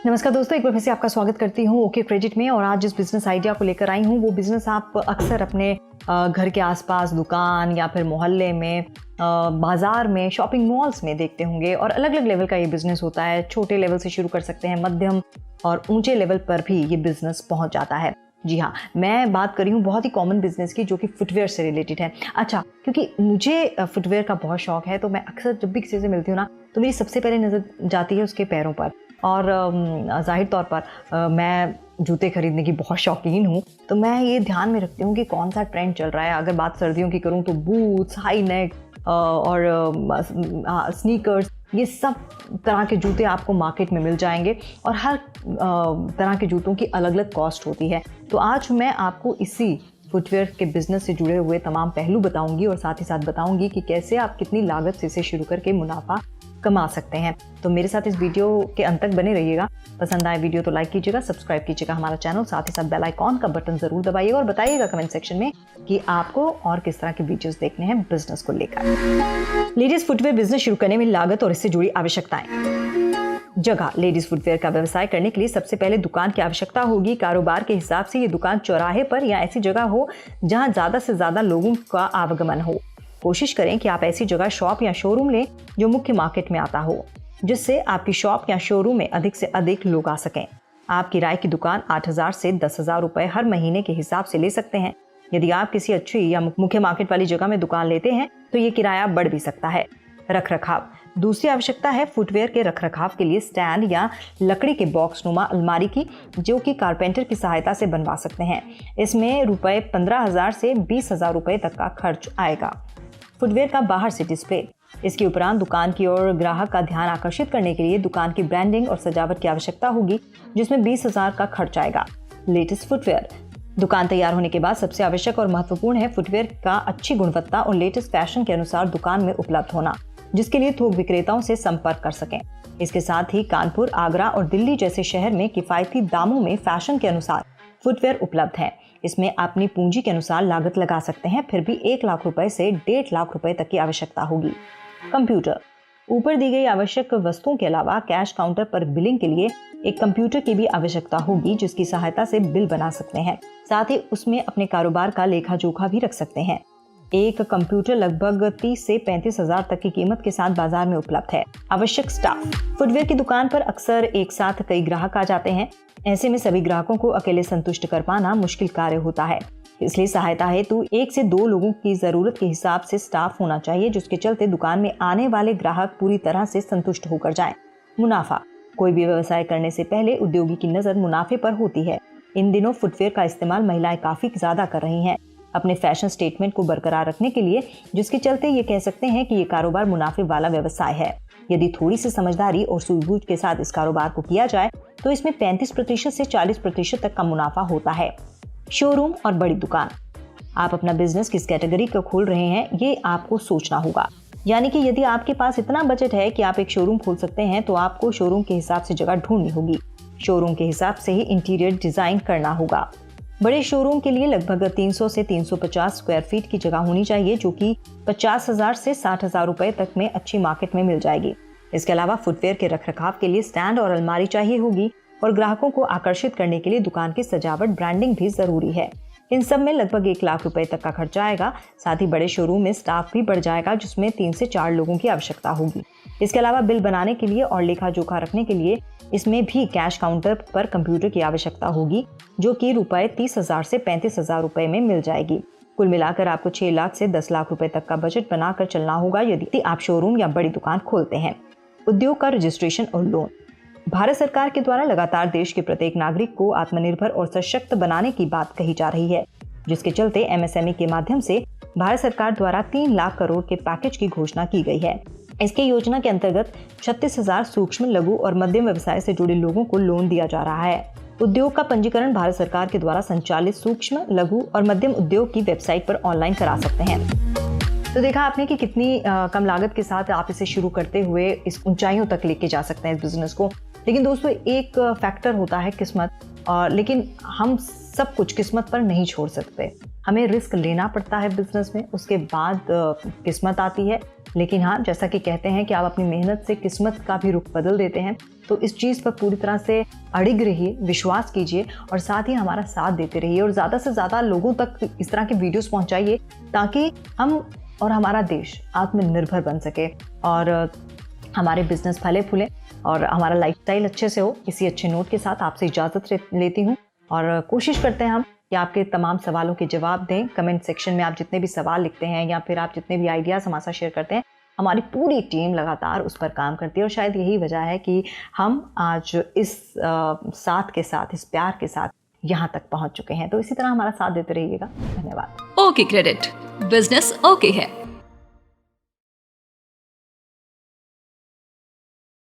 नमस्कार दोस्तों, एक बार फिर से आपका स्वागत करती हूँ ओके क्रेडिट में। और आज जिस बिजनेस आइडिया को लेकर आई हूँ वो बिजनेस आप अक्सर अपने घर के आसपास दुकान या फिर मोहल्ले में, बाजार में, शॉपिंग मॉल्स में देखते होंगे। और अलग अलग लेवल का ये बिजनेस होता है। छोटे लेवल से शुरू कर सकते हैं, मध्यम और ऊंचे लेवल पर भी ये बिजनेस पहुंच जाता है। जी हाँ, मैं बात कर रही हूँ बहुत ही कॉमन बिजनेस की, जो कि फुटवेयर से रिलेटेड है। अच्छा, क्योंकि मुझे फुटवेयर का बहुत शौक है, तो मैं अक्सर जब भी किसी से मिलती हूँ ना, तो मेरी सबसे पहले नज़र जाती है उसके पैरों पर। और जाहिर तौर पर मैं जूते खरीदने की बहुत शौकीन हूँ, तो मैं ये ध्यान में रखती हूँ कि कौन सा ट्रेंड चल रहा है। अगर बात सर्दियों की करूँ तो बूट्स, हाई नेक और स्नीकर्स, ये सब तरह के जूते आपको मार्केट में मिल जाएंगे। और हर तरह के जूतों की अलग अलग कॉस्ट होती है। तो आज मैं आपको इसी फुटवेयर के बिजनेस से जुड़े हुए तमाम पहलू बताऊंगी और साथ ही साथ बताऊंगी कि कैसे आप कितनी लागत से इसे शुरू करके मुनाफा कमा सकते हैं। तो मेरे साथ इस वीडियो के अंत तक बने रहिएगा। पसंद आए वीडियो तो लाइक कीजिएगा, सब्सक्राइब कीजिएगा हमारा चैनल, साथ ही साथ बेल आइकॉन का बटन जरूर दबाइएगा और बताइएगा कमेंट सेक्शन में कि आपको और किस तरह के वीडियोस देखने हैं बिजनेस को लेकर। लेडीज फुटवेयर बिजनेस शुरू करने में लागत और इससे जुड़ी आवश्यकताएं। जगह। लेडीज फुटवेयर का व्यवसाय करने के लिए सबसे पहले दुकान की आवश्यकता होगी। कारोबार के हिसाब से ये दुकान चौराहे पर या ऐसी जगह हो जहां ज्यादा से ज्यादा लोगों का आवागमन हो। कोशिश करें कि आप ऐसी जगह शॉप या शोरूम लें जो मुख्य मार्केट में आता हो, जिससे आपकी शॉप या शोरूम में अधिक से अधिक लोग आ सकें। आप किराए की दुकान 8,000 से 10,000 रुपए हर महीने के हिसाब से ले सकते हैं। यदि आप किसी अच्छी या मुख्य मार्केट वाली जगह में दुकान लेते हैं तो ये किराया बढ़ भी सकता है। रख रखाव। दूसरी आवश्यकता है फुटवेयर के रख रखाव के लिए स्टैंड या लकड़ी के बॉक्स नुमा अलमारी की, जो कि कारपेंटर की सहायता से बनवा सकते हैं। इसमें रुपए 15,000 से 20,000 रुपए तक का खर्च आएगा। फुटवेयर का बाहर से डिस्प्ले। इसके उपरांत दुकान की ओर ग्राहक का ध्यान आकर्षित करने के लिए दुकान की ब्रांडिंग और सजावट की आवश्यकता होगी, जिसमें 20,000 का खर्च आएगा। Latest footwear. दुकान तैयार होने के बाद सबसे आवश्यक और महत्वपूर्ण है फुटवेयर का अच्छी गुणवत्ता और लेटेस्ट फैशन के अनुसार दुकान में उपलब्ध होना, जिसके लिए थोक विक्रेताओं से संपर्क कर सकें। इसके साथ ही कानपुर, आगरा और दिल्ली जैसे शहर में किफायती दामों में फैशन के अनुसार फुटवेयर उपलब्ध है। इसमें अपनी पूंजी के अनुसार लागत लगा सकते हैं, फिर भी 1 लाख रुपए से 1.5 लाख रुपए तक की आवश्यकता होगी। कंप्यूटर। ऊपर दी गई आवश्यक वस्तुओं के अलावा कैश काउंटर पर बिलिंग के लिए एक कंप्यूटर की भी आवश्यकता होगी, जिसकी सहायता से बिल बना सकते हैं। साथ ही उसमें अपने कारोबार का लेखा जोखा भी रख सकते हैं। एक कंप्यूटर लगभग 30 से 35,000 तक की कीमत के साथ बाजार में उपलब्ध है। आवश्यक स्टाफ। फुटवेयर की दुकान पर अक्सर एक साथ कई ग्राहक आ जाते हैं। ऐसे में सभी ग्राहकों को अकेले संतुष्ट कर पाना मुश्किल कार्य होता है। इसलिए सहायता हेतु 1 से 2 लोगों की जरूरत के हिसाब से स्टाफ होना चाहिए, जिसके चलते दुकान में आने वाले ग्राहक पूरी तरह से संतुष्ट होकर जाएं। मुनाफा। कोई भी व्यवसाय करने से पहले उद्योगी की नजर मुनाफे पर होती है। इन दिनों फुटवेयर का इस्तेमाल महिलाएं काफी ज्यादा कर रही हैं अपने फैशन स्टेटमेंट को बरकरार रखने के लिए, जिसके चलते ये कह सकते हैं कि ये कारोबार मुनाफे वाला व्यवसाय है। यदि थोड़ी सी समझदारी और सूझबूझ के साथ इस कारोबार को किया जाए तो इसमें 35% से 40% तक का मुनाफा होता है। शोरूम और बड़ी दुकान। आप अपना बिजनेस किस कैटेगरी का खोल रहे हैं, ये आपको सोचना होगा। यानी कि यदि आपके पास इतना बजट है कि आप एक शोरूम खोल सकते हैं, तो आपको शोरूम के हिसाब से जगह ढूंढनी होगी। शोरूम के हिसाब से ही इंटीरियर डिजाइन करना होगा। बड़े शोरूम के लिए लगभग 300 से 350 स्क्वायर फीट की जगह होनी चाहिए, जो कि 50,000 से 60,000 रुपए तक में अच्छी मार्केट में मिल जाएगी। इसके अलावा फुटवेयर के रखरखाव के लिए स्टैंड और अलमारी चाहिए होगी और ग्राहकों को आकर्षित करने के लिए दुकान की सजावट, ब्रांडिंग भी जरूरी है। इन सब में लगभग 1 लाख रुपए तक का खर्चा आएगा। साथ ही बड़े शोरूम में स्टाफ भी बढ़ जाएगा, जिसमें 3 से 4 लोगों की आवश्यकता होगी। इसके अलावा बिल बनाने के लिए और लेखा जोखा रखने के लिए इसमें भी कैश काउंटर पर कंप्यूटर की आवश्यकता होगी, जो कि रुपए 30,000 से 35,000 रुपए में मिल जाएगी। कुल मिलाकर आपको 6 लाख से 10 लाख रुपए तक का बजट बनाकर चलना होगा यदि आप शोरूम या बड़ी दुकान खोलते हैं। उद्योग का रजिस्ट्रेशन और लोन। भारत सरकार के द्वारा लगातार देश के प्रत्येक नागरिक को आत्मनिर्भर और सशक्त बनाने की बात कही जा रही है, जिसके चलते MSME के माध्यम से भारत सरकार द्वारा 3 लाख करोड़ के पैकेज की घोषणा की गई है। इसके योजना के अंतर्गत 36,000 सूक्ष्म, लघु और मध्यम व्यवसाय से जुड़े लोगों को लोन दिया जा रहा है। उद्योग का पंजीकरण भारत सरकार के द्वारा संचालित सूक्ष्म, लघु और मध्यम उद्योग की वेबसाइट पर ऑनलाइन करा सकते हैं। तो देखा आपने कि कितनी कम लागत के साथ आप इसे शुरू करते हुए इस ऊंचाइयों तक लेके जा सकते हैं इस बिजनेस को। लेकिन दोस्तों, एक फैक्टर होता है किस्मत, लेकिन हम सब कुछ किस्मत पर नहीं छोड़ सकते। हमें रिस्क लेना पड़ता है बिजनेस में, उसके बाद किस्मत आती है। लेकिन हाँ, जैसा कि कहते हैं कि आप अपनी मेहनत से किस्मत का भी रुख बदल देते हैं, तो इस चीज़ पर पूरी तरह से अड़िग रहिए, विश्वास कीजिए और साथ ही हमारा साथ देते रहिए और ज़्यादा से ज़्यादा लोगों तक इस तरह के वीडियोस पहुंचाइए ताकि हम और हमारा देश आत्मनिर्भर बन सके और हमारे बिजनेस फले फूलें और हमारा लाइफस्टाइल अच्छे से हो। इसी अच्छे नोट के साथ आपसे इजाज़त लेती हूँ और कोशिश करते हैं हम कि आपके तमाम सवालों के जवाब दें। कमेंट सेक्शन में आप जितने भी सवाल लिखते हैं या फिर आप जितने भी आइडियाज़ हमारे साथ शेयर करते हैं, हमारी पूरी टीम लगातार उस पर काम करती है और शायद यही वजह है कि हम आज इस साथ के साथ, इस प्यार के साथ यहाँ तक पहुँच चुके हैं। तो इसी तरह हमारा साथ देते रहिएगा। धन्यवाद। ओके क्रेडिट, बिजनेस ओके है।